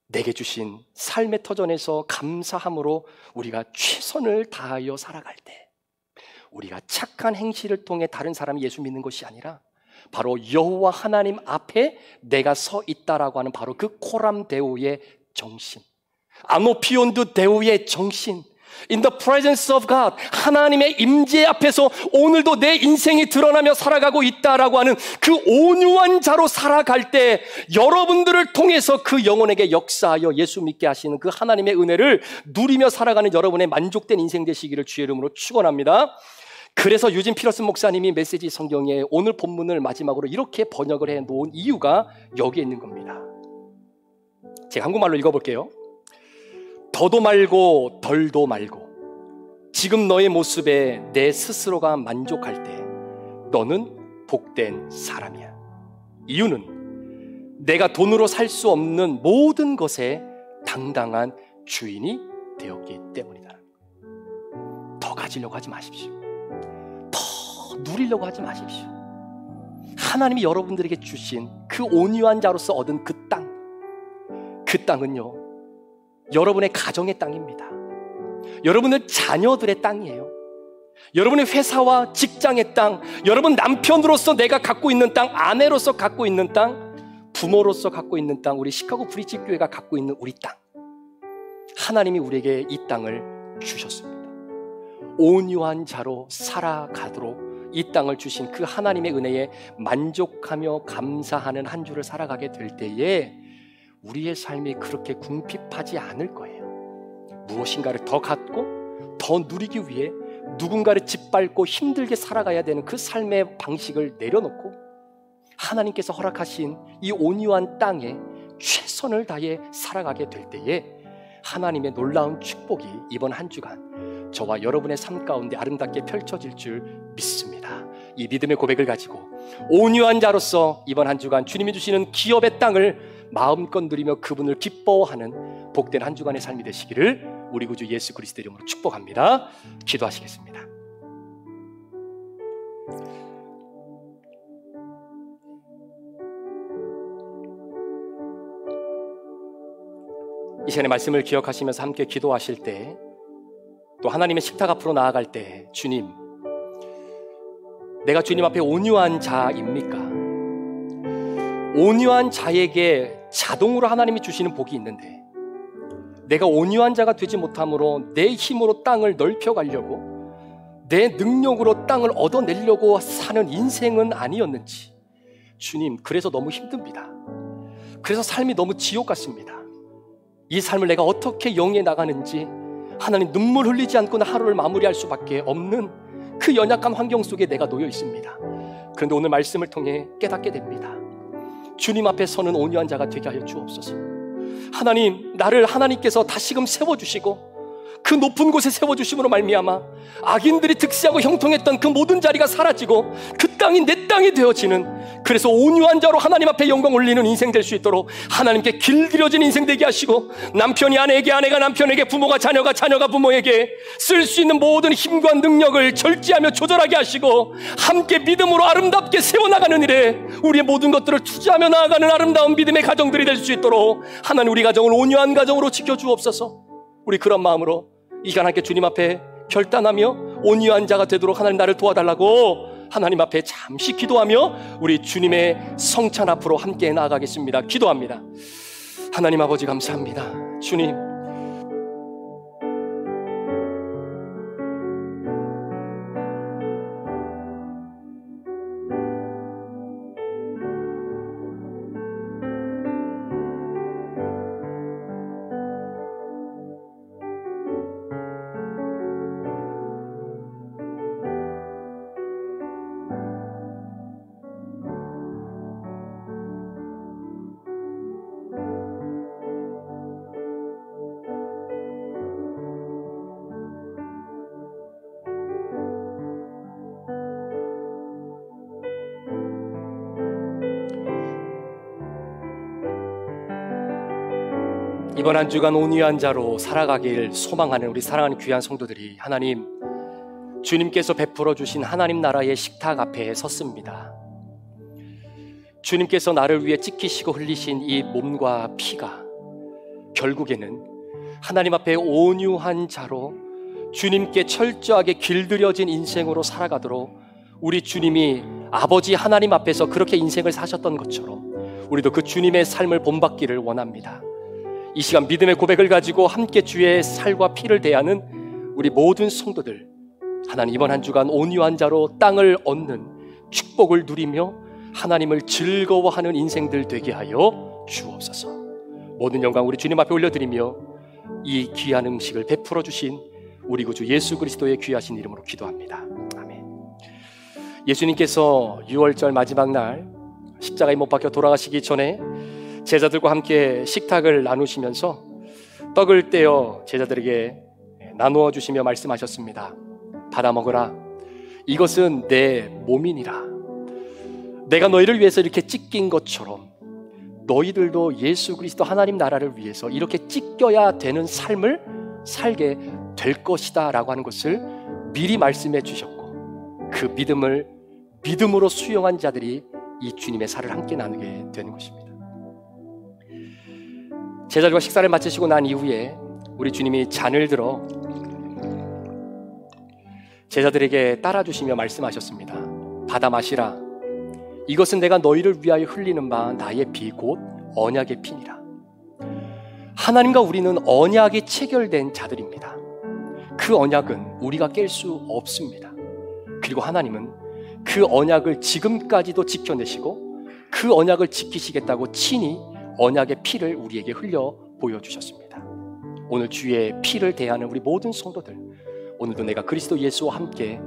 내게 주신 삶의 터전에서 감사함으로 우리가 최선을 다하여 살아갈 때 우리가 착한 행실을 통해 다른 사람이 예수 믿는 것이 아니라 바로 여호와 하나님 앞에 내가 서 있다라고 하는 바로 그 코람 데오의 정신, 아노피온드 데오의 정신, In the presence of God, 하나님의 임재 앞에서 오늘도 내 인생이 드러나며 살아가고 있다라고 하는 그 온유한 자로 살아갈 때 여러분들을 통해서 그 영혼에게 역사하여 예수 믿게 하시는 그 하나님의 은혜를 누리며 살아가는 여러분의 만족된 인생 되시기를 주의 이름으로 축원합니다. 그래서 유진 피러슨 목사님이 메시지 성경에 오늘 본문을 마지막으로 이렇게 번역을 해 놓은 이유가 여기에 있는 겁니다. 제가 한국말로 읽어볼게요. 더도 말고 덜도 말고 지금 너의 모습에 내 스스로가 만족할 때 너는 복된 사람이야. 이유는 내가 돈으로 살 수 없는 모든 것에 당당한 주인이 되었기 때문이다. 더 가지려고 하지 마십시오. 더 누리려고 하지 마십시오. 하나님이 여러분들에게 주신 그 온유한 자로서 얻은 그 땅은요, 여러분의 가정의 땅입니다. 여러분의 자녀들의 땅이에요. 여러분의 회사와 직장의 땅, 여러분 남편으로서 내가 갖고 있는 땅, 아내로서 갖고 있는 땅, 부모로서 갖고 있는 땅, 우리 시카고 브릿지 교회가 갖고 있는 우리 땅, 하나님이 우리에게 이 땅을 주셨습니다. 온유한 자로 살아가도록 이 땅을 주신 그 하나님의 은혜에 만족하며 감사하는 한 주를 살아가게 될 때에 우리의 삶이 그렇게 궁핍하지 않을 거예요. 무엇인가를 더 갖고 더 누리기 위해 누군가를 짓밟고 힘들게 살아가야 되는 그 삶의 방식을 내려놓고 하나님께서 허락하신 이 온유한 땅에 최선을 다해 살아가게 될 때에 하나님의 놀라운 축복이 이번 한 주간 저와 여러분의 삶 가운데 아름답게 펼쳐질 줄 믿습니다. 이 믿음의 고백을 가지고 온유한 자로서 이번 한 주간 주님이 주시는 기업의 땅을 마음껏 누리며 그분을 기뻐하는 복된 한 주간의 삶이 되시기를 우리 구주 예수 그리스도 이름으로 축복합니다. 기도하시겠습니다. 이 시간의 말씀을 기억하시면서 함께 기도하실 때, 또 하나님의 식탁 앞으로 나아갈 때, 주님, 내가 주님 앞에 온유한 자입니까? 온유한 자에게 자동으로 하나님이 주시는 복이 있는데 내가 온유한 자가 되지 못함으로 내 힘으로 땅을 넓혀가려고 내 능력으로 땅을 얻어내려고 사는 인생은 아니었는지, 주님, 그래서 너무 힘듭니다. 그래서 삶이 너무 지옥 같습니다. 이 삶을 내가 어떻게 영위해 나가는지 하나님, 눈물 흘리지 않고는 하루를 마무리할 수밖에 없는 그 연약한 환경 속에 내가 놓여 있습니다. 그런데 오늘 말씀을 통해 깨닫게 됩니다. 주님 앞에 서는 온유한 자가 되게 하여 주옵소서. 하나님, 나를 하나님께서 다시금 세워주시고 그 높은 곳에 세워주심으로 말미암아 악인들이 득세하고 형통했던 그 모든 자리가 사라지고 그 땅이 내 땅이 되어지는, 그래서 온유한 자로 하나님 앞에 영광 올리는 인생 될 수 있도록 하나님께 길들여진 인생 되게 하시고, 남편이 아내에게, 아내가 남편에게, 부모가 자녀가, 자녀가 부모에게 쓸 수 있는 모든 힘과 능력을 절제하며 조절하게 하시고 함께 믿음으로 아름답게 세워나가는 일에 우리의 모든 것들을 투자하며 나아가는 아름다운 믿음의 가정들이 될 수 있도록 하나님, 우리 가정을 온유한 가정으로 지켜주옵소서. 우리 그런 마음으로 이 시간 함께 주님 앞에 결단하며 온유한 자가 되도록 하나님, 나를 도와달라고 하나님 앞에 잠시 기도하며 우리 주님의 성찬 앞으로 함께 나아가겠습니다. 기도합니다. 하나님 아버지, 감사합니다. 주님, 이번 한 주간 온유한 자로 살아가길 소망하는 우리 사랑하는 귀한 성도들이 하나님, 주님께서 베풀어 주신 하나님 나라의 식탁 앞에 섰습니다. 주님께서 나를 위해 찢기시고 흘리신 이 몸과 피가 결국에는 하나님 앞에 온유한 자로 주님께 철저하게 길들여진 인생으로 살아가도록 우리 주님이 아버지 하나님 앞에서 그렇게 인생을 사셨던 것처럼 우리도 그 주님의 삶을 본받기를 원합니다. 이 시간 믿음의 고백을 가지고 함께 주의 살과 피를 대하는 우리 모든 성도들, 하나님, 이번 한 주간 온유한 자로 땅을 얻는 축복을 누리며 하나님을 즐거워하는 인생들 되게 하여 주옵소서. 모든 영광 우리 주님 앞에 올려드리며 이 귀한 음식을 베풀어 주신 우리 구주 예수 그리스도의 귀하신 이름으로 기도합니다. 아멘. 예수님께서 6월절 마지막 날 십자가에 못 박혀 돌아가시기 전에 제자들과 함께 식탁을 나누시면서 떡을 떼어 제자들에게 나누어 주시며 말씀하셨습니다. 받아 먹으라. 이것은 내 몸이니라. 내가 너희를 위해서 이렇게 찢긴 것처럼 너희들도 예수 그리스도 하나님 나라를 위해서 이렇게 찢겨야 되는 삶을 살게 될 것이다 라고 하는 것을 미리 말씀해 주셨고, 그 믿음을 믿음으로 수용한 자들이 이 주님의 살을 함께 나누게 되는 것입니다. 제자들과 식사를 마치시고 난 이후에 우리 주님이 잔을 들어 제자들에게 따라주시며 말씀하셨습니다. 받아 마시라. 이것은 내가 너희를 위하여 흘리는 바 나의 피 곧 언약의 피니라. 하나님과 우리는 언약이 체결된 자들입니다. 그 언약은 우리가 깰 수 없습니다. 그리고 하나님은 그 언약을 지금까지도 지켜내시고 그 언약을 지키시겠다고 친히 언약의 피를 우리에게 흘려 보여주셨습니다. 오늘 주의 피를 대하는 우리 모든 성도들, 오늘도 내가 그리스도 예수와 함께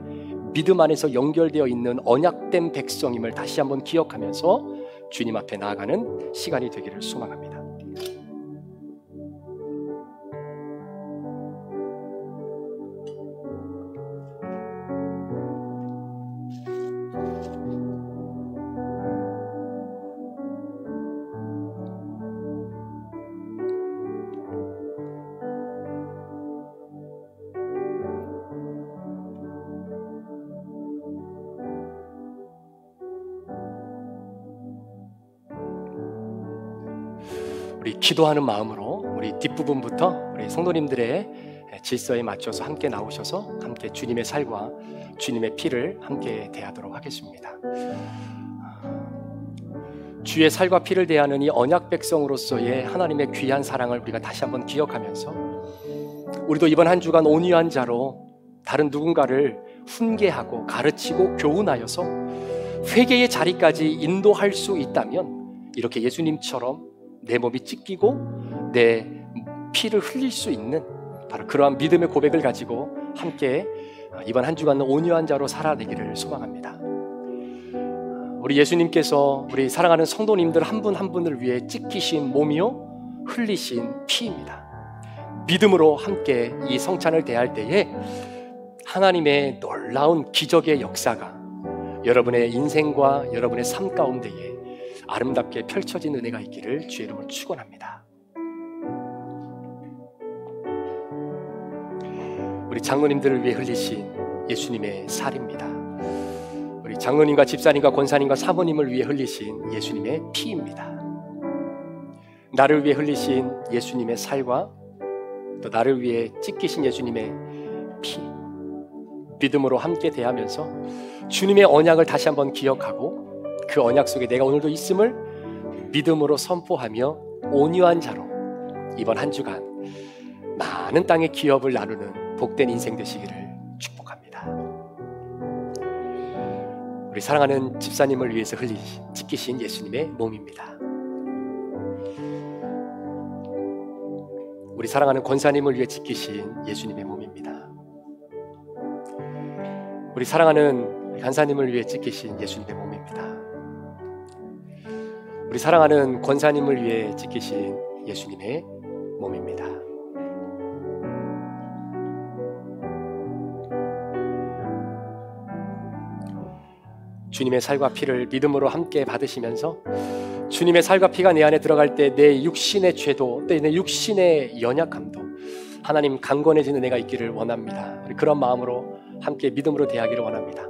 믿음 안에서 연결되어 있는 언약된 백성임을 다시 한번 기억하면서 주님 앞에 나아가는 시간이 되기를 소망합니다. 우리 기도하는 마음으로 우리 뒷부분부터 우리 성도님들의 질서에 맞춰서 함께 나오셔서 함께 주님의 살과 주님의 피를 함께 대하도록 하겠습니다. 주의 살과 피를 대하는 이 언약 백성으로서의 하나님의 귀한 사랑을 우리가 다시 한번 기억하면서 우리도 이번 한 주간 온유한 자로 다른 누군가를 훈계하고 가르치고 교훈하여서 회개의 자리까지 인도할 수 있다면 이렇게 예수님처럼 내 몸이 찢기고 내 피를 흘릴 수 있는 바로 그러한 믿음의 고백을 가지고 함께 이번 한 주간 온유한 자로 살아내기를 소망합니다. 우리 예수님께서 우리 사랑하는 성도님들 한 분 한 분을 위해 찢기신 몸이요 흘리신 피입니다. 믿음으로 함께 이 성찬을 대할 때에 하나님의 놀라운 기적의 역사가 여러분의 인생과 여러분의 삶 가운데에 아름답게 펼쳐진 은혜가 있기를 주의 이름으로 축원합니다. 우리 장로님들을 위해 흘리신 예수님의 살입니다. 우리 장로님과 집사님과 권사님과 사모님을 위해 흘리신 예수님의 피입니다. 나를 위해 흘리신 예수님의 살과 또 나를 위해 찢기신 예수님의 피, 믿음으로 함께 대하면서 주님의 언약을 다시 한번 기억하고 그 언약 속에 내가 오늘도 있음을 믿음으로 선포하며 온유한 자로 이번 한 주간 많은 땅의 기업을 나누는 복된 인생 되시기를 축복합니다. 우리 사랑하는 집사님을 위해서 찢기신 예수님의 몸입니다. 우리 사랑하는 권사님을 위해 찢기신 예수님의 몸입니다. 우리 사랑하는 간사님을 위해 찢기신 예수님의 몸입니다. 우리 사랑하는 권사님을 위해 찢기신 예수님의 몸입니다. 주님의 살과 피를 믿음으로 함께 받으시면서 주님의 살과 피가 내 안에 들어갈 때 내 육신의 죄도 또 내 육신의 연약함도 하나님 강건해지는 내가 있기를 원합니다. 그런 마음으로 함께 믿음으로 대하기를 원합니다.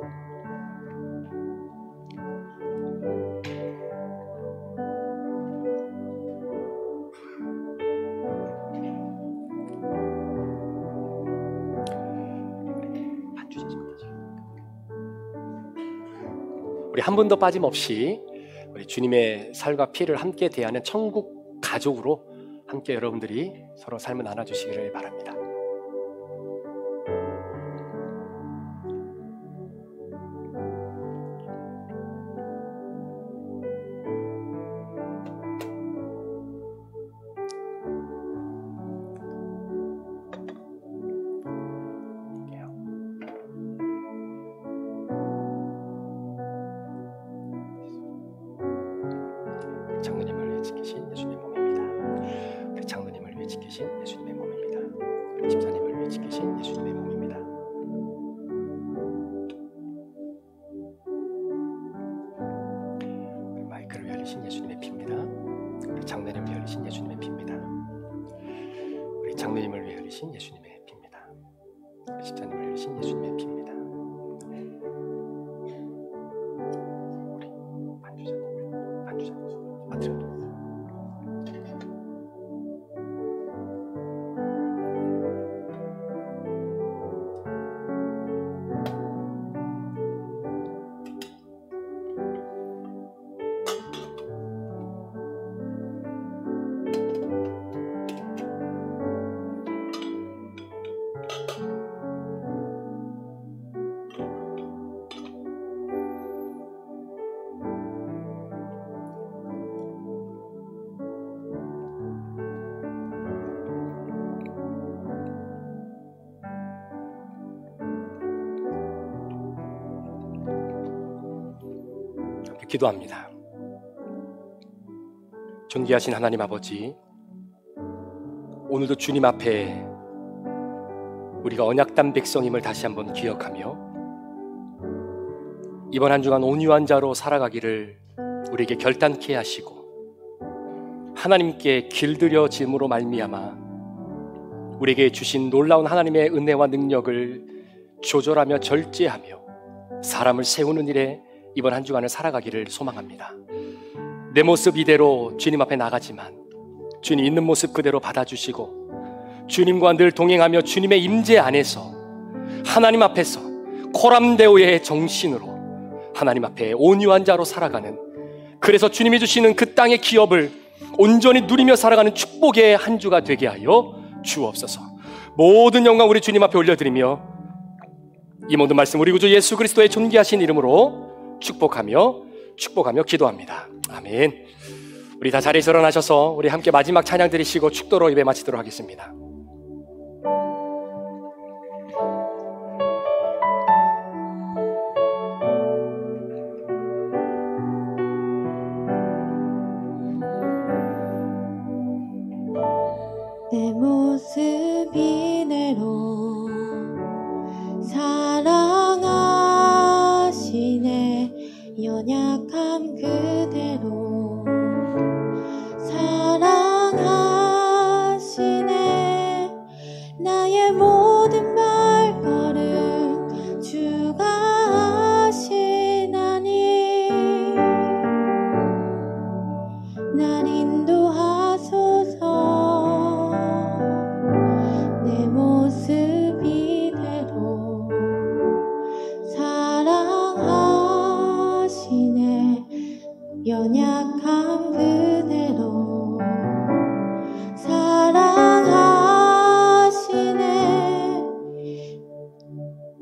우리 한 분도 빠짐없이 우리 주님의 살과 피를 함께 대하는 천국 가족으로 함께 여러분들이 서로 삶을 나눠주시기를 바랍니다. 장로님을 위해 지키신 예수님의 몸입니다. 우리 장로님을 위해 지키신 예수님의 몸입니다. 흘리신 예수님의 피입니다. 우리 장로님을 위해 흘리신 예수님의 피입니다. 우리 장로님을 위해 흘리신 예수님의 피입니다. 우리 집사님을 흘리신 예수님의 피입니다. 우리 반주자님 맡으려. 기도합니다. 존귀하신 하나님 아버지, 오늘도 주님 앞에 우리가 언약단 백성임을 다시 한번 기억하며 이번 한 주간 온유한 자로 살아가기를 우리에게 결단케 하시고 하나님께 길들여짐으로 말미암아 우리에게 주신 놀라운 하나님의 은혜와 능력을 조절하며 절제하며 사람을 세우는 일에 이번 한 주간을 살아가기를 소망합니다. 내 모습 이대로 주님 앞에 나가지만 주님 있는 모습 그대로 받아주시고 주님과 늘 동행하며 주님의 임재 안에서 하나님 앞에서 코람데오의 정신으로 하나님 앞에 온유한 자로 살아가는, 그래서 주님이 주시는 그 땅의 기업을 온전히 누리며 살아가는 축복의 한 주가 되게 하여 주옵소서. 모든 영광 우리 주님 앞에 올려드리며 이 모든 말씀 우리 구주 예수 그리스도의 존귀하신 이름으로 축복하며 기도합니다. 아멘. 우리 다 자리에서 일어나셔서 우리 함께 마지막 찬양 드리시고 축도로 예배 마치도록 하겠습니다. 내 모습 이대로 사랑하시네. 연약함 그대로 사랑하시네. 나의 모든 발걸음 주가 하시나니 날 인도하소서. 내 모습 이대로 사랑하시네. 연약함 그대로 사랑하시네.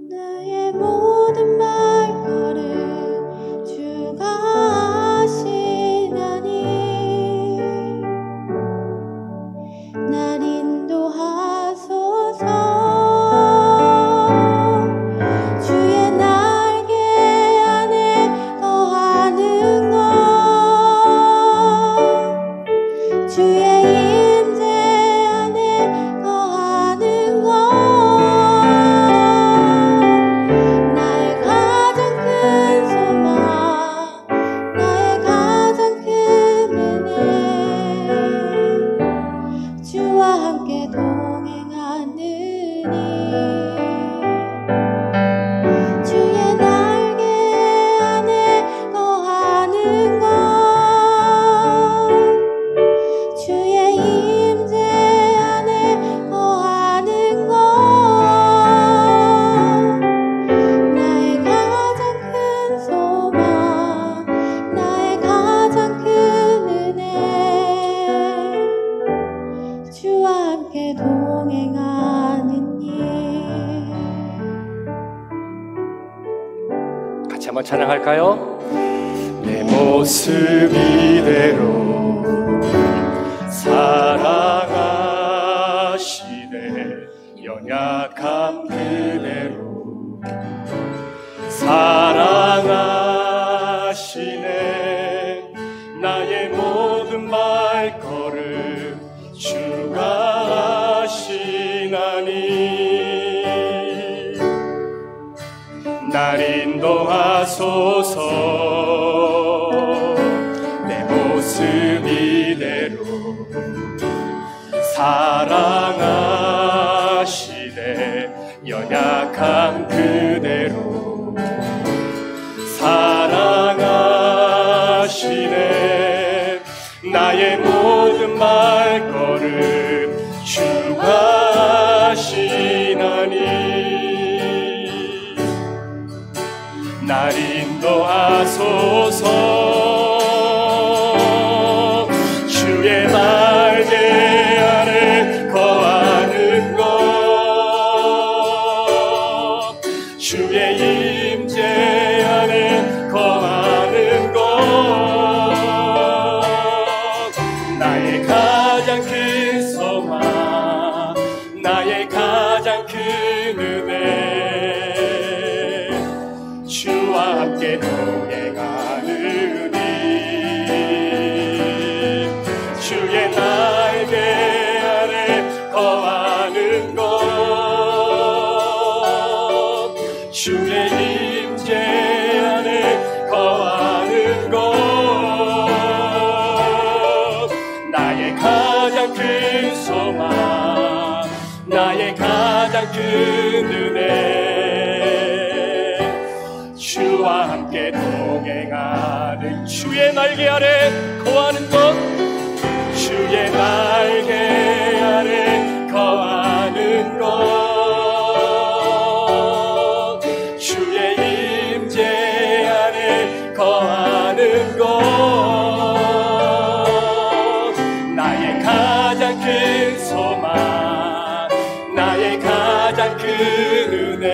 나의 모든 발걸음 주가 하시나니 날 인도하소서. 주의 날개 안에 거하는 것, 주의 임재 안에 거하는 것, 나의 가장 큰 소망, 나의 가장 큰 은혜, 주와 함께 동행하느니 주의 날개 안에 거하는 것, 주의 임재 안에 거하는 것, 나의 가장 큰 소망, 나의 가장 큰 은혜, 주와 함께 동행하느니. 같이 한번 찬양할까요? 내 모습 이대로 사랑하시네. 연약함 그대로 사랑하시네. 나의 모든 발걸음 주가 하시나니 날 인도하소서. 내 모습 이대로 사랑하시네. 연약한 그대로 사랑하시네. 나의 모든 말걸음 주가 하시나니 날 인도하소서. 주의 날개 아래 거하는 것, 주의 임재 안에 거하는 것, 나의 가장 큰 소망, 나의 가장 큰 은혜, 주와 함께 동행하느니 주의 날개 아래 거하는 것, 주의 임재 안에 거하는 것, 나의 가장 큰 소망, 나의 가장 큰 은혜, 주와 함께 동행하는 주의 날개 아래 거하는 것, 주의 날개 아래 거하는 것, 주의 임재 안에 거하는 것, 나의 가장 큰 소망, 나의 가장 큰 은혜,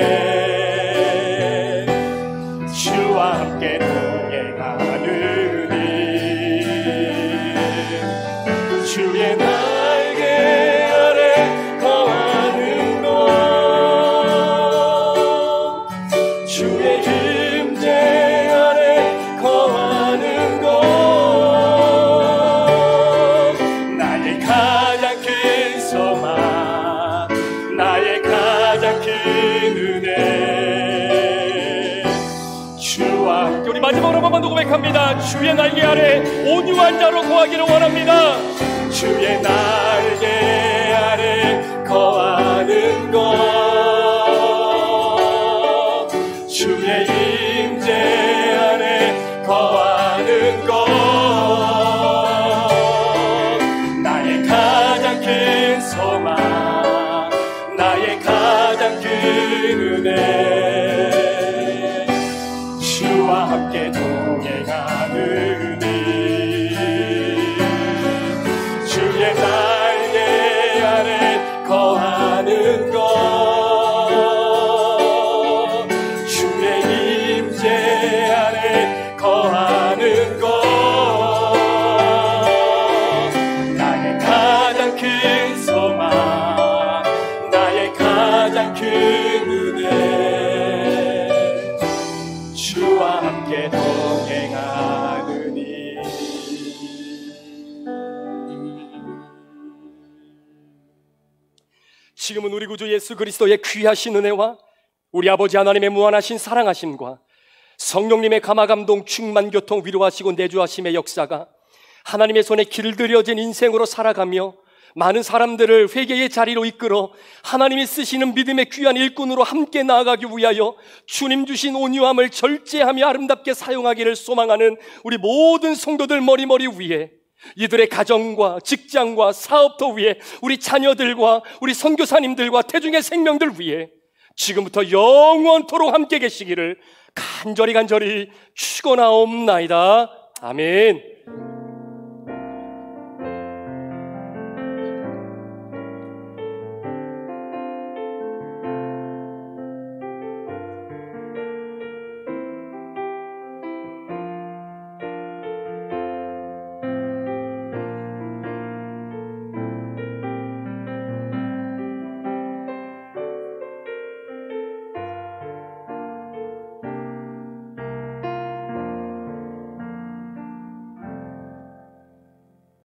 주와 함께 동행하느니 주의 날개 아래 거하는 것, 주의 임재 아래 거하는 것, 나의 가장 큰 소망, 나의 가장 큰 은혜, 주와 함께. 우리 마지막으로 한 번 더 고백합니다. 주의 날개 아래 온유한 자로 거하기를 원합니다. 주의 날개 아래 거하는 것, 주의 임재 안에 거하는 것, 나의 가장 큰 소망, 나의 가장 큰 은혜, 주와 함께 동행하느니 주의 날개 아래 거하는 것, 주의 임재 안에 거하는 것, 나의 가장 큰 소망, 나의 가장 큰 은혜, 주와 함께 동행하느니. 지금은 우리 구주 예수 그리스도의 귀하신 은혜와 우리 아버지 하나님의 무한하신 사랑하심과 성령님의 감화감동 충만 교통 위로하시고 내주하심의 역사가 하나님의 손에 길들여진 인생으로 살아가며 많은 사람들을 회개의 자리로 이끌어 하나님이 쓰시는 믿음의 귀한 일꾼으로 함께 나아가기 위하여 주님 주신 온유함을 절제하며 아름답게 사용하기를 소망하는 우리 모든 성도들 머리머리 위에, 이들의 가정과 직장과 사업터 위에, 우리 자녀들과 우리 선교사님들과 태중의 생명들 위에 지금부터 영원토록 함께 계시기를 간절히 축원하옵나이다. 아멘.